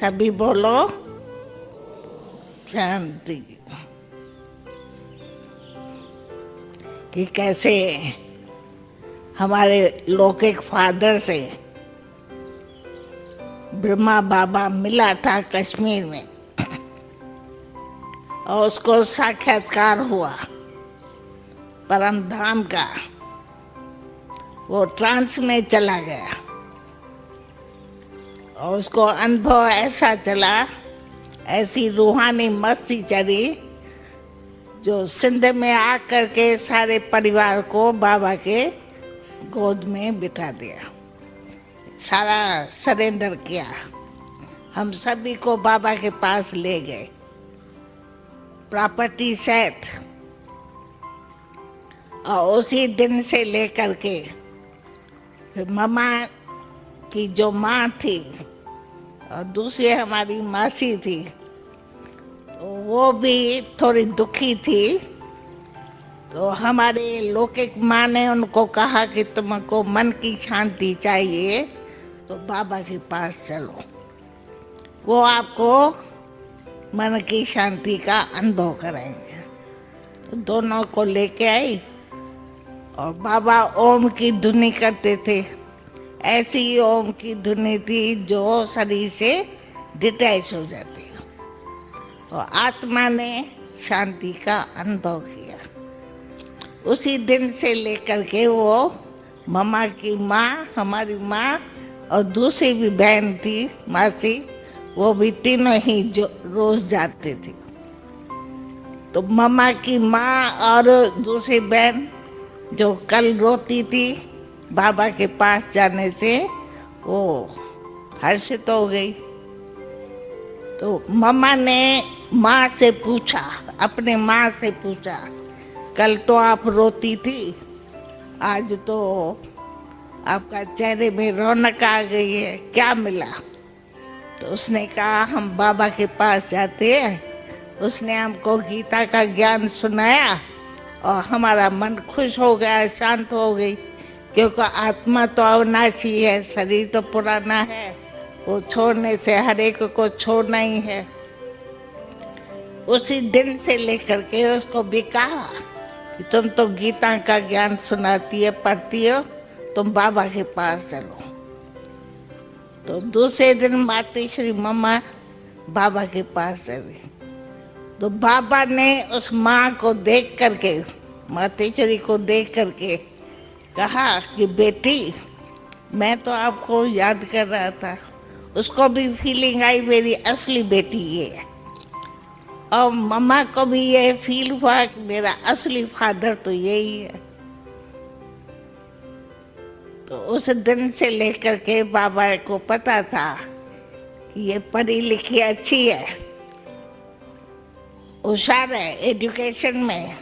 सभी बोलो शांति। कि कैसे हमारे लौकिक फादर से ब्रह्मा बाबा मिला था कश्मीर में और उसको साक्षात्कार हुआ परम धाम का। वो ट्रांस में चला गया और उसको अनुभव ऐसा चला, ऐसी रूहानी मस्ती चली जो सिंध में आकर के सारे परिवार को बाबा के गोद में बिठा दिया, सारा सरेंडर किया। हम सभी को बाबा के पास ले गए, प्रॉपर्टी सेट। और उसी दिन से लेकर के फिर मम्मा की जो माँ थी और दूसरी हमारी मासी थी, तो वो भी थोड़ी दुखी थी। तो हमारे लौकिक माँ ने उनको कहा कि तुमको मन की शांति चाहिए तो बाबा के पास चलो, वो आपको मन की शांति का अनुभव कराएंगे। तो दोनों को लेके आई और बाबा ओम की धुनी करते थे। ऐसी ओम की धुनी थी जो शरीर से डिटैच हो जाती है और आत्मा ने शांति का अनुभव किया। उसी दिन से लेकर के वो मम्मा की माँ, हमारी माँ और दूसरी भी बहन थी मासी, वो भी तीनों ही जो रोज जाते थे। तो मम्मा की माँ और दूसरी बहन जो कल रोती थी बाबा के पास जाने से, वो हर्षित हो गई। तो मम्मा ने माँ से पूछा, अपने माँ से पूछा, कल तो आप रोती थी, आज तो आपका चेहरे में रौनक आ गई है, क्या मिला? तो उसने कहा हम बाबा के पास जाते हैं, उसने हमको गीता का ज्ञान सुनाया और हमारा मन खुश हो गया, शांत हो गई। क्योंकि आत्मा तो अविनाशी है, शरीर तो पुराना है, वो छोड़ने से हर एक को छोड़ना ही है। उसी दिन से लेकर के उसको भी कहा कि तुम तो गीता का ज्ञान सुनाती है, पढ़ती हो, तुम बाबा के पास चलो। तो दूसरे दिन माता श्री मम्मा बाबा के पास चली। तो बाबा ने उस माँ को देख करके, मातेश्वरी को देख करके कहा कि बेटी, मैं तो आपको याद कर रहा था। उसको भी फीलिंग आई मेरी असली बेटी ये है, और मम्मा को भी ये फील हुआ कि मेरा असली फादर तो यही है। तो उस दिन से लेकर के बाबा को पता था कि ये पढ़ी लिखी अच्छी है, होशियार है, एजुकेशन में,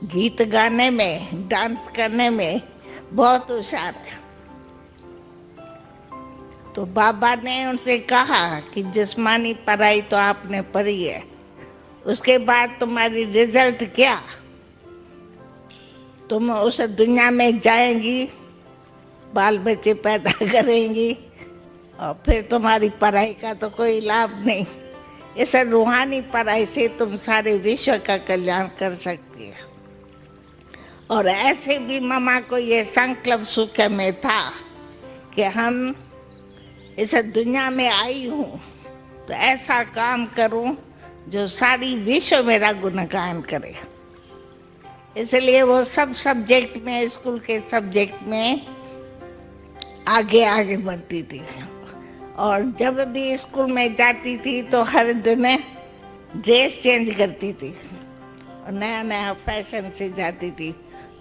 गीत गाने में, डांस करने में बहुत होशियार है। तो बाबा ने उनसे कहा कि जिस्मानी पढ़ाई तो आपने पढ़ी है, उसके बाद तुम्हारी रिजल्ट क्या? तुम उस दुनिया में जाएंगी, बाल बच्चे पैदा करेंगी और फिर तुम्हारी पढ़ाई का तो कोई लाभ नहीं। इस रूहानी पढ़ाई से तुम सारे विश्व का कल्याण कर सकती है। और ऐसे भी मम्मा को ये संकल्प सुख में था कि हम इस दुनिया में आई हूँ तो ऐसा काम करूँ जो सारी विश्व मेरा गुणगान करे। इसलिए वो सब सब्जेक्ट में, स्कूल के सब्जेक्ट में आगे आगे बढ़ती थी। और जब भी स्कूल में जाती थी तो हर दिन ड्रेस चेंज करती थी और नया नया फैशन से जाती थी।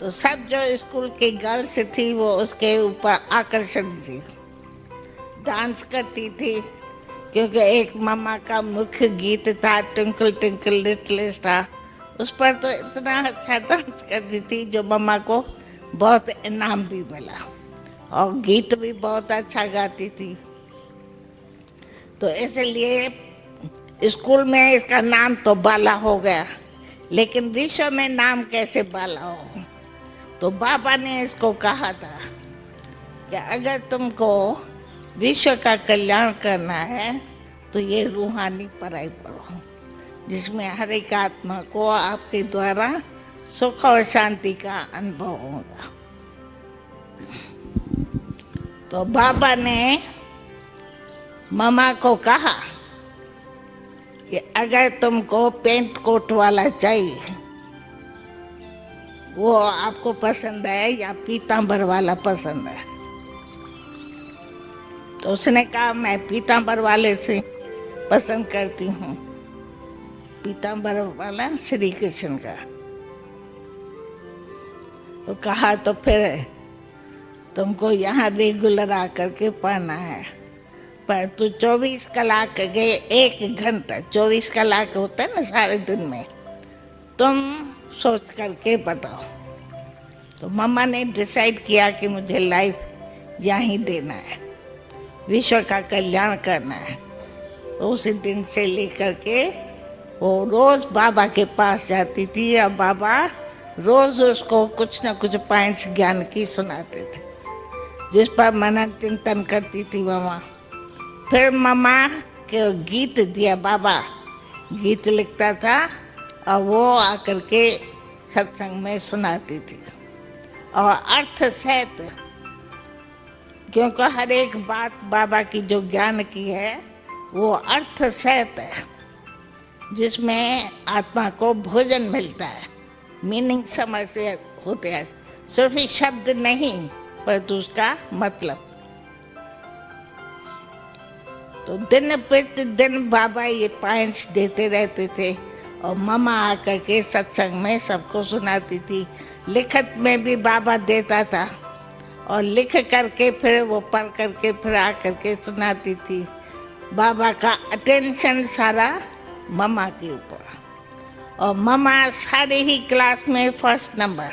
तो सब जो स्कूल की गर्ल्स थी वो उसके ऊपर आकर्षण थी, डांस करती थी। क्योंकि एक मम्मा का मुख्य गीत था ट्विंकल ट्विंकल लिटिल स्टार, उस पर तो इतना अच्छा डांस करती थी जो मम्मा को बहुत इनाम भी मिला और गीत भी बहुत अच्छा गाती थी। तो इसलिए स्कूल में इसका नाम तो बाला हो गया, लेकिन विश्व में नाम कैसे बाला हो? तो बाबा ने इसको कहा था कि अगर तुमको विश्व का कल्याण करना है तो ये रूहानी पढ़ाई पढ़ो, जिसमें हर एक आत्मा को आपके द्वारा सुख और शांति का अनुभव होगा। तो बाबा ने मम्मा को कहा कि अगर तुमको पेंट कोट वाला चाहिए, वो आपको पसंद है या पीतांबर वाला पसंद है? तो उसने कहा मैं पीतांबर वाले से पसंद करती हूँ, पीतांबर वाला श्री कृष्ण का। तो कहा तो फिर तुमको यहाँ रेगुलर आकर के पढ़ना है, पर तू 24 कलाक गए, 1 घंटा 24 कलाक होता है ना सारे दिन में, तुम सोच करके बताओ। तो मम्मा ने डिसाइड किया कि मुझे लाइफ यहाँ देना है, विश्व का कल्याण करना है। तो उसी दिन से लेकर के वो रोज बाबा के पास जाती थी और बाबा रोज उसको कुछ न कुछ पॉइंट्स ज्ञान की सुनाते थे, जिस पर मनन चिंतन करती थी मम्मा। फिर मम्मा के गीत दिया, बाबा गीत लिखता था और वो आकर के सत्संग में सुनाती थी। और अर्थ सहित, क्योंकि हर एक बात बाबा की जो ज्ञान की है वो अर्थ सहित है, जिसमें आत्मा को भोजन मिलता है, मीनिंग समझ से होते हैं, सिर्फ शब्द नहीं परंतु उसका मतलब। तो दिन प्रतिदिन बाबा ये पॉइंट्स देते रहते थे और मम्मा आकर के सत्संग में सबको सुनाती थी। लिखत में भी बाबा देता था और लिख करके फिर वो पढ़ करके फिर आकर के सुनाती थी। बाबा का अटेंशन सारा मम्मा के ऊपर, और मम्मा सारे ही क्लास में फर्स्ट नंबर।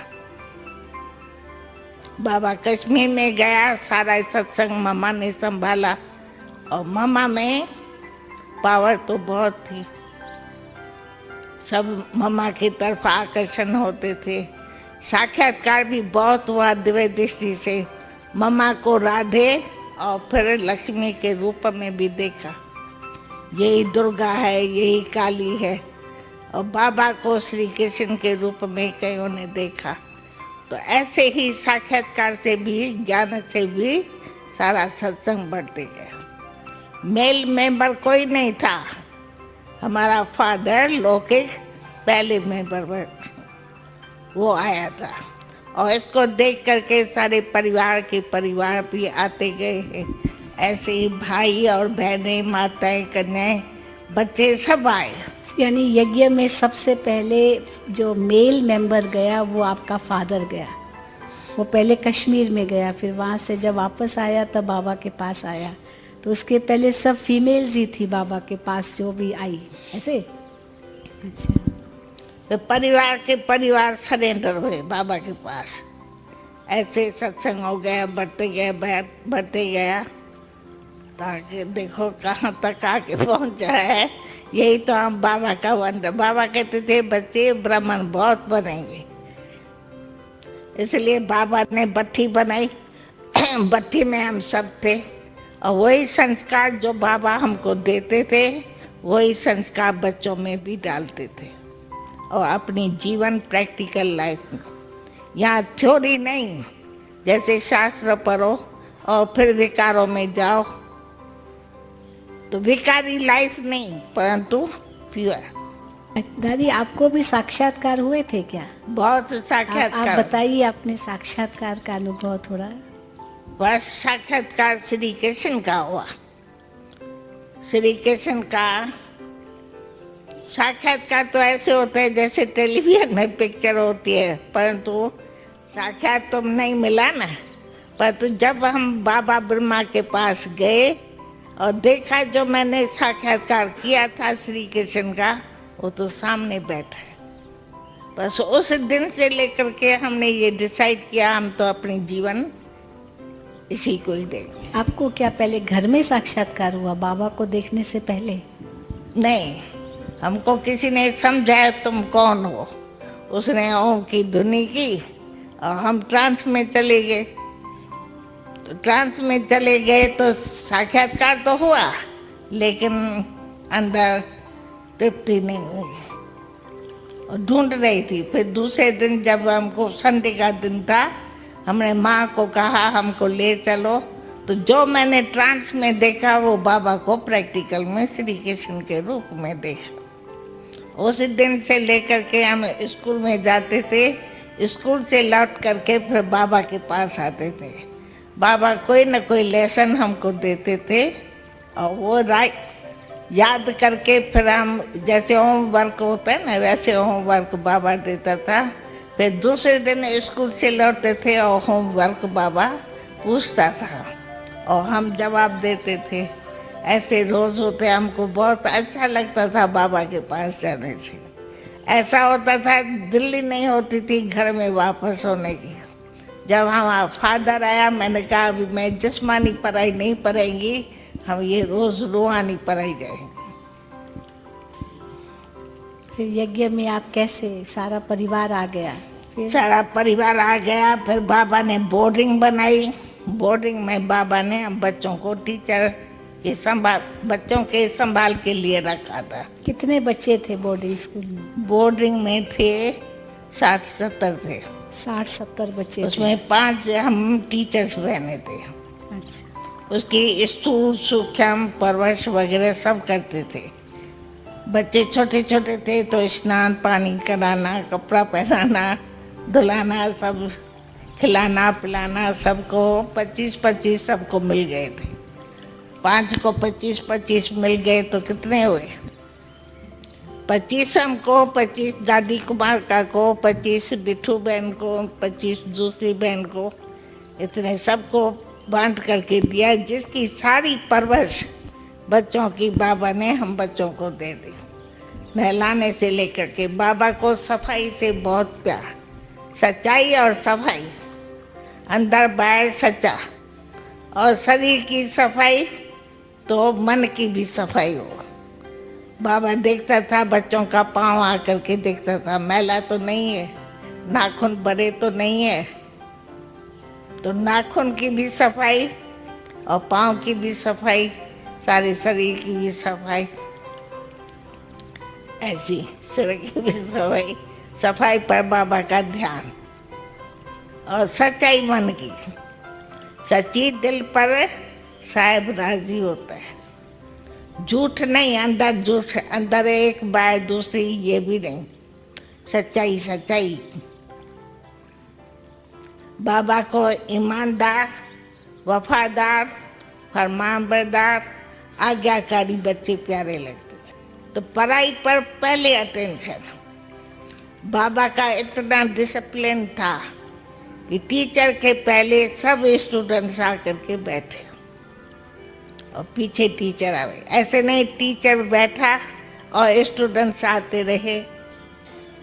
बाबा कश्मीर में गया, सारा सत्संग मम्मा ने संभाला और मम्मा में पावर तो बहुत थी, सब मम्मा की तरफ आकर्षण होते थे। साक्षात्कार भी बहुत हुआ दिव्य दृष्टि से, मम्मा को राधे और फिर लक्ष्मी के रूप में भी देखा, यही दुर्गा है, यही काली है, और बाबा को श्री कृष्ण के रूप में कईयों ने देखा। तो ऐसे ही साक्षात्कार से भी, ज्ञान से भी सारा सत्संग बढ़ते गया। मेल मेंबर कोई नहीं था, हमारा फादर लौकिक पहले मेंबर वो आया था, और इसको देख करके सारे परिवार के परिवार भी आते गए हैं। ऐसे ही भाई और बहनें, माताएं, कन्याएं, बच्चे सब आए। यानी यज्ञ में सबसे पहले जो मेल मेंबर गया वो आपका फादर गया। वो पहले कश्मीर में गया, फिर वहाँ से जब वापस आया तब बाबा के पास आया। तो उसके पहले सब फीमेल्स ही थी बाबा के पास जो भी आई, ऐसे। अच्छा, तो परिवार के परिवार सरेंडर हुए बाबा के पास। ऐसे सत्संग हो गया, बढ़ते गया, ताकि देखो कहाँ तक आके पहुँचा है। यही तो हम बाबा का वंडर। बाबा कहते थे बच्चे ब्राह्मण बहुत बनेंगे, इसलिए बाबा ने भट्ठी बनाई। भट्ठी में हम सब थे, और वही संस्कार जो बाबा हमको देते थे वही संस्कार बच्चों में भी डालते थे, और अपनी जीवन प्रैक्टिकल लाइफ में। यहाँ थ्योरी नहीं, जैसे शास्त्र पढ़ो और फिर विकारों में जाओ, तो विकारी लाइफ नहीं परंतु प्योर। दादी आपको भी साक्षात्कार हुए थे क्या? बहुत साक्षात्कार। आप बताइए अपने साक्षात्कार का अनुभव थोड़ा। बस साक्षात्कार श्री कृष्ण का हुआ। श्री कृष्ण का साक्षात्कार तो ऐसे होता है जैसे टेलीविजन में पिक्चर होती है, परंतु साक्षात तुम नहीं मिला ना। परंतु जब हम बाबा ब्रह्मा के पास गए और देखा जो मैंने साक्षात्कार किया था श्री कृष्ण का, वो तो सामने बैठा है। बस उस दिन से लेकर के हमने ये डिसाइड किया हम तो अपनी जीवन इसी को ही देंगे। आपको क्या पहले घर में साक्षात्कार हुआ बाबा को देखने से पहले? नहीं, हमको किसी ने समझाया तुम कौन हो। उसने ओम की धुनी की और हम ट्रांस में चले गए। तो ट्रांस में चले गए तो साक्षात्कार तो हुआ, लेकिन अंदर तृप्ति नहीं हुई और ढूंढ रही थी। फिर दूसरे दिन जब हमको संडे का दिन था, हमने माँ को कहा हमको ले चलो, तो जो मैंने ट्रांस में देखा वो बाबा को प्रैक्टिकल में श्री कृष्ण के रूप में देखा। उस दिन से लेकर के हम स्कूल में जाते थे, स्कूल से लौट करके फिर बाबा के पास आते थे। बाबा कोई न कोई लेसन हमको देते थे और वो याद करके फिर हम, जैसे होमवर्क होता है ना वैसे होमवर्क बाबा देता था। फिर दूसरे दिन स्कूल से लौटते थे और होमवर्क बाबा पूछता था और हम जवाब देते थे। ऐसे रोज होते, हमको बहुत अच्छा लगता था बाबा के पास जाने से। ऐसा होता था दिल्ली नहीं होती थी घर में वापस होने की। जब हमारा फादर आया, मैंने कहा अभी मैं जिस्मानी पढ़ाई नहीं पढ़ेंगी, हम ये रोज रूहानी पढ़ाई जाएंगे। फिर यज्ञ में आप कैसे, सारा परिवार आ गया? फिर सारा परिवार आ गया। फिर बाबा ने बोर्डिंग बनाई। बोर्डिंग में बाबा ने हम बच्चों को टीचर के बच्चों के संभाल के लिए रखा था। कितने बच्चे थे बोर्डिंग स्कूल में? बोर्डिंग में थे 60-70 थे। 60-70 बच्चे उसमें 5 हम टीचर्स बहने थे। अच्छा। उसकी स्तूल सूक्ष्म परवरिश वगैरह सब करते थे। बच्चे छोटे छोटे थे तो स्नान पानी कराना, कपड़ा पहनाना, धुलाना, सब खिलाना पिलाना, सबको 25-25 सबको मिल गए थे। 5 को 25-25 मिल गए तो कितने हुए? 25 हमको, 25 दादी कुमार का को, 25 बिट्ठू बहन को, 25 दूसरी बहन को, इतने सबको बांट करके दिया। जिसकी सारी परवरिश बच्चों की बाबा ने हम बच्चों को दे दी। नहलाने से लेकर के बाबा को सफाई से बहुत प्यार, सच्चाई और सफाई, अंदर बाहर सच्चा, और शरीर की सफाई तो मन की भी सफाई हो। बाबा देखता था बच्चों का पाँव आकर के देखता था, मैला तो नहीं है, नाखून बड़े तो नहीं है, तो नाखून की भी सफाई और पाँव की भी सफाई, सारे शरीर की भी सफाई, ऐसी शरीर की भी सफाई, सफाई पर बाबा का ध्यान और सच्चाई मन की। सच्ची दिल पर साहिब राजी होता है। झूठ नहीं, अंदर झूठ, अंदर एक बार दूसरी, ये भी नहीं। सच्चाई सच्चाई। बाबा को ईमानदार, वफादार, फरमाबरदार, आज्ञाकारी बच्चे प्यारे लगते थे। तो पढ़ाई पर पहले अटेंशन। बाबा का इतना डिसिप्लिन था कि टीचर के पहले सब स्टूडेंट्स आकर के बैठे और पीछे टीचर आवे। ऐसे नहीं टीचर बैठा और स्टूडेंट्स आते रहे,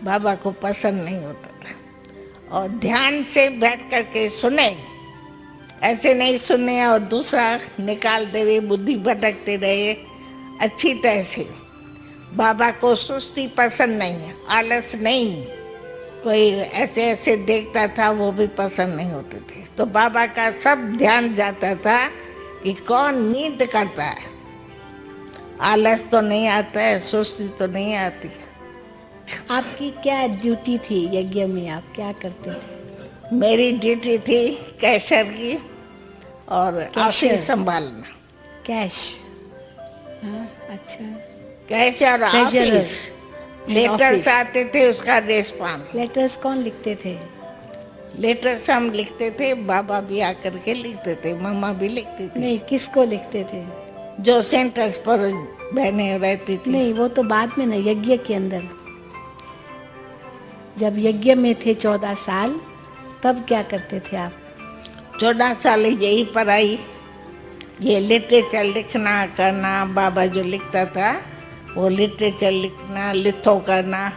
बाबा को पसंद नहीं होता था। और ध्यान से बैठ करके सुने, ऐसे नहीं सुने और दूसरा निकालते रहे, बुद्धि भटकते रहे। अच्छी तरह से बाबा को सुस्ती पसंद नहीं है, आलस नहीं। कोई ऐसे ऐसे देखता था वो भी पसंद नहीं होते थे। तो बाबा का सब ध्यान जाता था कि कौन नींद करता है, आलस तो नहीं आता है, सुस्ती तो नहीं आती। आपकी क्या ड्यूटी थी यज्ञ में, आप क्या करते थे? मेरी ड्यूटी थी कैशर की और कैशियर। ऑफिस संभालना। कैश, हाँ, अच्छा। कैशर, ट्रेजरर, ऑफिस, लेटर्स ऑफिस। आते थे उसका रेस्पॉन्स। लेटर्स कौन लिखते थे? लेटर्स हम लिखते थे, बाबा भी आकर के लिखते थे, मम्मा भी लिखती थी। नहीं, किसको लिखते थे? जो सेंटर्स पर बहने रहती थी। नहीं, वो तो बाद में ना, यज्ञ के अंदर। जब यज्ञ में थे 14 साल, तब क्या करते थे आप? 14 साल यही पढ़ाई, ये लिटरेचर लिखना करना। बाबा जो लिखता था वो लिटरेचर लिखना, लिथो करना।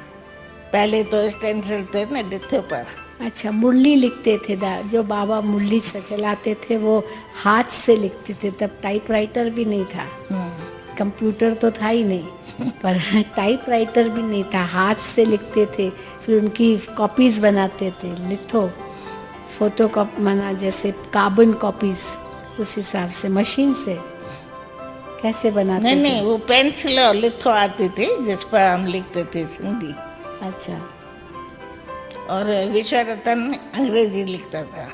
पहले तो स्टेंसिल थे ना लिथो पर। अच्छा, मुरली लिखते थे। जो बाबा मुरली से चलाते थे वो हाथ से लिखते थे। तब टाइपराइटर भी नहीं था, कंप्यूटर तो था ही नहीं, पर टाइपराइटर भी नहीं था, हाथ से लिखते थे। फिर उनकी कॉपीज बनाते थे, लिथो, फोटो कॉपी, माना जैसे कार्बन कॉपीज, उस हिसाब से मशीन से कैसे बनाते नहीं थे? नहीं, वो पेंसिल और लिथो आती थी जिस पर हम लिखते थे हिंदी, अच्छा और विश्वरतन अंग्रेजी लिखता था।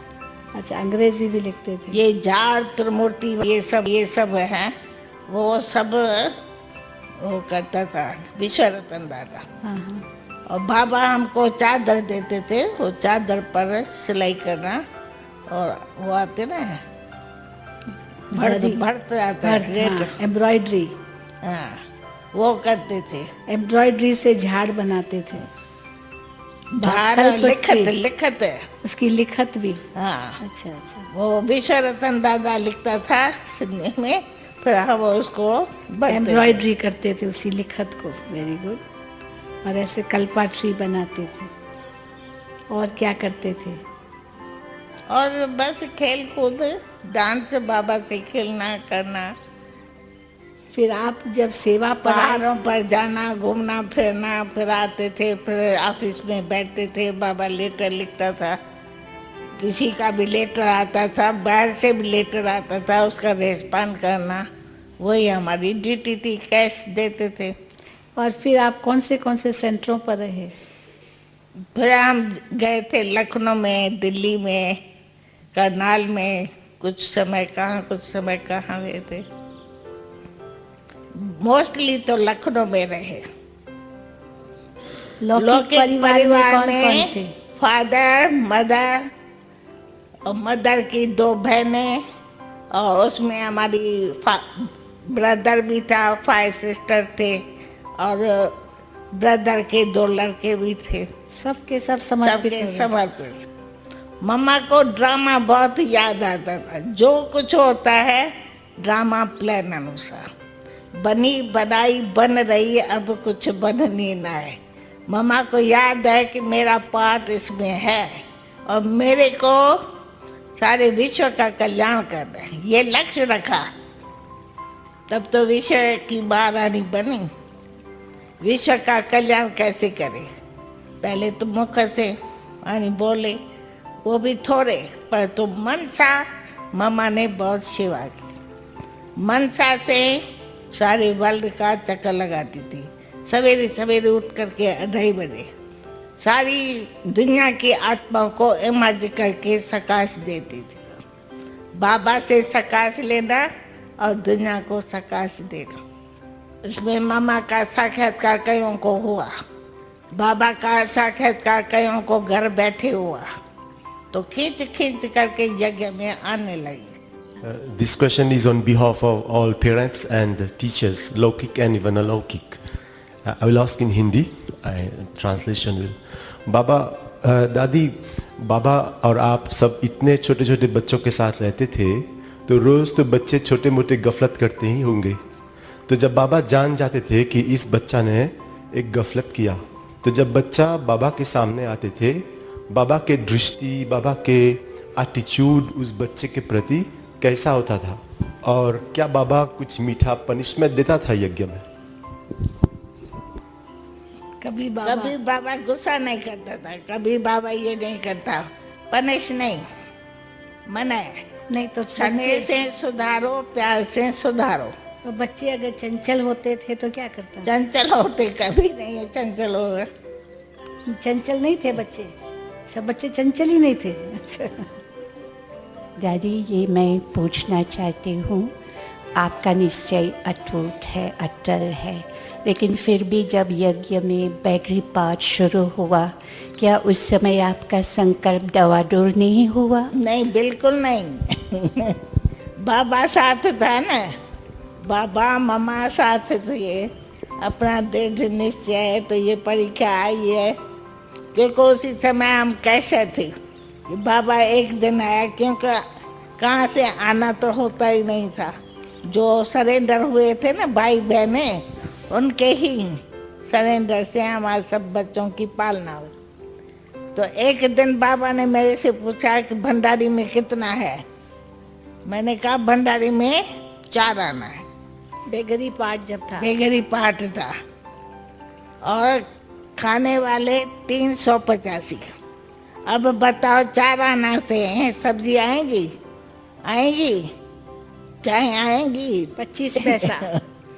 अच्छा, अंग्रेजी भी लिखते थे। ये जाड़ त्रिमूर्ति ये सब है, वो सब वो करता था विश्वरतन दादा। हाँ हाँ। और बाबा हमको चादर देते थे, वो चादर पर सिलाई करना, और वो आते ना जरी, भर्त आता है, रेट, एम्ब्रॉयडरी। हाँ वो करते थे। एम्ब्रॉयडरी से झाड़ बनाते थे। झाड़ कलपट्टी, लिखत है, उसकी लिखत भी। हाँ अच्छा अच्छा। वो विश्वरतन दादा लिखता था सिंधी में, फिर हम उसको भरते थे। एम्ब्रॉयडरी करते थे उसी लिखत को। Very good. और ऐसे कल्पाट्री बनाते थे। और क्या करते थे? और बस खेल कूद, डांस, बाबा से खेलना करना, फिर आप जब सेवा पर आए, पहाड़ों पर जाना, घूमना फिरना, फिर आते थे, फिर ऑफिस में बैठते थे, बाबा लेटर लिखता था, किसी का भी लेटर आता था, बाहर से भी लेटर आता था, उसका रेस्पॉन्ड करना, वही हमारी ड्यूटी थी। कैश देते थे। और फिर आप कौन से सेंटरों पर रहे? फिर हम गए थे लखनऊ में, दिल्ली में, करनाल में, कुछ समय कहाँ गए थे। मोस्टली तो लखनऊ में रहे। लौकिक परिवार में कौन कौन थे? फादर, मदर, और मदर की 2 बहनें, और उसमें हमारी ब्रदर भी था, 5 सिस्टर थे, और ब्रदर के 2 लड़के भी थे। सबके सब समर्पित हो सबके गए। समर्पित। मम्मा को ड्रामा बहुत याद आता था। जो कुछ होता है ड्रामा प्लान अनुसार, बनी बनाई बन रही, अब कुछ बननी ना है। मम्मा को याद है कि मेरा पार्ट इसमें है, और मेरे को सारे विश्व का कल्याण करना है, ये लक्ष्य रखा। तब तो विश्व की महारानी बनी। विश्व का कल्याण कैसे करे? पहले तो मुख से यानी बोले, वो भी थोड़े, पर तो मनसा मम्मा ने बहुत सेवा की। मनसा से सारे वर्ल्ड का चक्कर लगाती थी। सवेरे सवेरे उठ करके 2:30 बजे सारी दुनिया की आत्माओं को इमर्ज करके सकाश देती थी। बाबा से सकाश लेना और दुनिया को सकाश देना। इसमें मामा का साक्षात्कार कईयों को हुआ, बाबा का साक्षात्कार कईयों को घर बैठे हुआ, तो खींच खींच करके यज्ञ में आने लगी। This question is on behalf of all parents and teachers, Laukik and even Alaukik. I will ask in Hindi. Translation will. बाबा, दादी, बाबा और आप सब इतने छोटे छोटे बच्चों के साथ रहते थे, तो रोज़ तो बच्चे छोटे मोटे गफलत करते ही होंगे। तो जब बाबा जान जाते थे कि इस बच्चा ने एक गफलत किया, तो जब बच्चा बाबा के सामने आते थे, बाबा के दृष्टि, बाबा के एटीट्यूड उस बच्चे के प्रति कैसा होता था? और क्या बाबा कुछ मीठा पनिशमेंट देता था यज्ञ में? कभी बाबा गुस्सा नहीं करता था, कभी बाबा ये नहीं करता, पनिश नहीं, मना नहीं। तो स्नेह से सुधारो, प्यार से सुधारो। तो बच्चे अगर चंचल होते थे तो क्या करता? चंचल होते कभी नहीं है, चंचल होगा। चंचल नहीं थे बच्चे, सब बच्चे चंचल ही नहीं थे। अच्छा दादी, ये मैं पूछना चाहती हूँ, आपका निश्चय अटूट है, अटल है, लेकिन फिर भी जब यज्ञ में बैगरी पाठ शुरू हुआ, क्या उस समय आपका संकल्प डवाडोल नहीं हुआ? नहीं, बिल्कुल नहीं। बाबा साथ था ना, बाबा मम्मा साथ थे। अपना दृढ़ निश्चय है तो ये परीक्षा आई है, क्योंकि उसी समय हम कैसे थे। बाबा एक दिन आया, क्योंकि कहाँ से आना तो होता ही नहीं था। जो सरेंडर हुए थे ना भाई बहने, उनके ही सरेंडर से हमारे सब बच्चों की पालना हुई। तो एक दिन बाबा ने मेरे से पूछा कि भंडारी में कितना है? मैंने कहा भंडारी में 4 आना है। बेगरी पाठ जब था, बेगरी पाठ था, और खाने वाले 385। अब बताओ 4 आना से सब्जी आएगी? चाहे आएंगी 25 पैसा,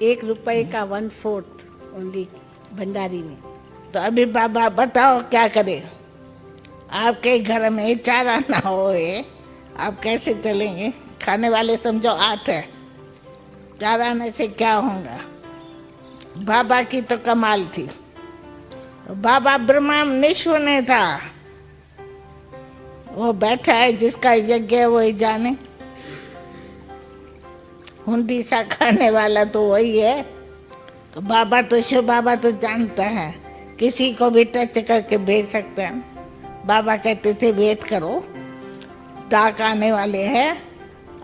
1 रुपए का 1/4 ओनली भंडारी में। तो अभी बाबा बताओ क्या करे, आपके घर में चारा ना होए आप कैसे चलेंगे? खाने वाले समझो 8 है, चारा आने से क्या होगा? बाबा की तो कमाल थी। बाबा ब्रह्मा निश्व ने था, वो बैठा है जिसका यज्ञ है वही जाने। हुंडी सा खाने वाला तो वही है। तो बाबा तो शिव बाबा तो जानता है, किसी को भी टच करके भेज सकता है। बाबा कहते थे वेट करो, डाक आने वाले हैं,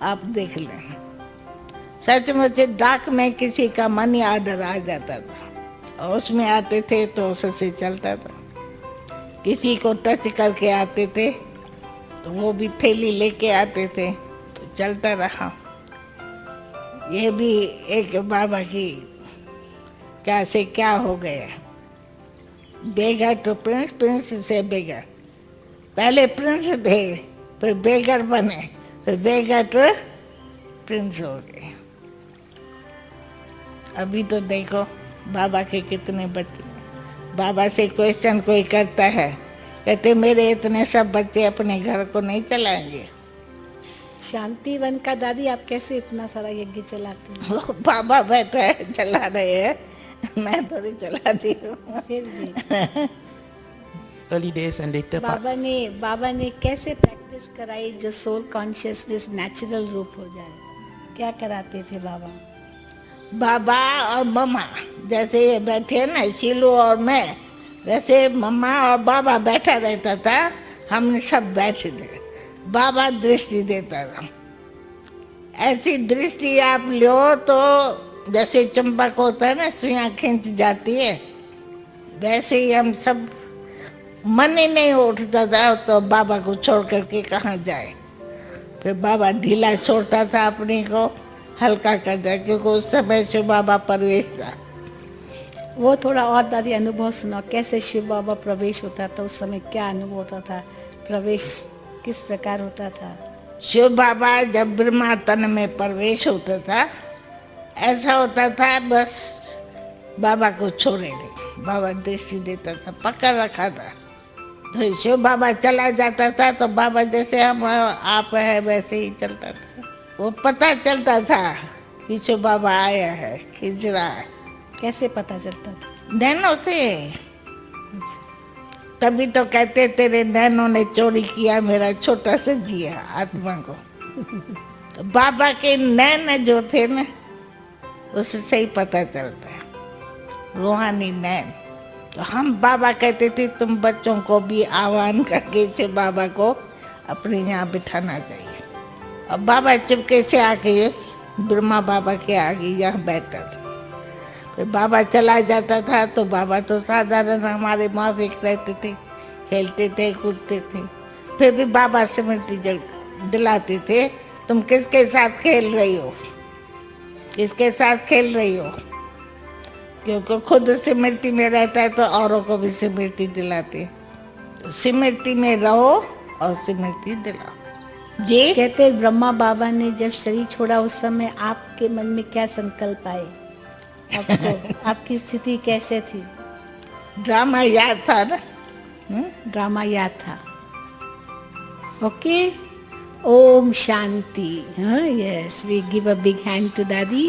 आप देख लें। सचमुच डाक में किसी का मनी ऑर्डर आ जाता था और उसमें आते थे तो उससे चलता था। किसी को टच करके आते थे तो वो भी थैली लेके आते थे तो चलता रहा। ये भी एक बाबा की क्या से क्या हो गया। बेगर तो प्रिंस, प्रिंस से बेगर। पहले प्रिंस थे, फिर बेगर बने, फिर बेगर तो प्रिंस हो गए। अभी तो देखो बाबा के कितने बच्चे। बाबा से क्वेश्चन कोई करता है, कहते मेरे इतने सब बच्चे अपने घर को नहीं चलाएंगे। शांति वन का दादी आप कैसे इतना सारा यज्ञ चलाते हैं? वो बाबा बैठा है चला रहे हैं, मैं थोड़ी चलाती हूँ। फिर भी early days and later part. बाबा ने कैसे प्रैक्टिस कराई जो सोल कॉन्शियसनेस नेचुरल रूप हो जाए? क्या कराते थे बाबा? बाबा और मम्मा जैसे ये बैठे हैं ना, शीलू और मैं, वैसे मम्मा और बाबा बैठा रहता था, हम सब बैठे थे। बाबा दृष्टि देता था। ऐसी दृष्टि आप लो तो जैसे चंपक होता है ना, सुइयां खींच जाती है, वैसे ही हम सब मन ही नहीं उठता था तो बाबा को छोड़ करके कहाँ जाए। फिर बाबा ढीला छोड़ता था अपने को, हल्का कर दिया, क्योंकि उस समय शिव बाबा प्रवेश था। वो थोड़ा और दादी अनुभव सुनाओ, कैसे शिव बाबा प्रवेश होता था उस समय, क्या अनुभव होता था, प्रवेश किस प्रकार होता था? शिव बाबा जब ब्रह्मा तन में प्रवेश होता था, ऐसा होता था बस बाबा को छोड़े नहीं, बाबा दृष्टि देता था, पकड़ रखा था। तो शिव बाबा चला जाता था तो बाबा जैसे हम आप है वैसे ही चलता था। वो पता चलता था कि शिव बाबा आया है, खींच रहा है। कैसे पता चलता था? नैनों से। तभी तो कहते तेरे नैनों ने चोरी किया मेरा छोटा सा जिया आत्मा को। तो बाबा के नैन जो थे ना, उससे ही पता चलता है, रूहानी नैन। तो हम बाबा कहते थे तुम बच्चों को भी आह्वान करके शिव बाबा को अपने यहाँ बिठाना चाहिए। अब बाबा चुपके से आके ब्रह्मा बाबा के आगे यहाँ बैठता था। फिर बाबा चला जाता था तो बाबा तो साधारण हमारे माफिक रहते थे, खेलते थे, कूदते थे। फिर भी बाबा स्मृति दिलाते थे, तुम किसके साथ खेल रही हो, किसके साथ खेल रही हो, क्योंकि खुद स्मृति में रहता है तो औरों को भी स्मृति दिलाते। तो स्मृति में रहो और स्मृति दिलाओ। जी कहते ब्रह्मा बाबा ने जब शरीर छोड़ा उस समय आपके मन में क्या संकल्प आए? आपको आपकी स्थिति कैसे थी? ड्रामा याद था ना? ड्रामा याद था। ओके, ओम शांति। हाँ, yes, we give a big hand to दादी।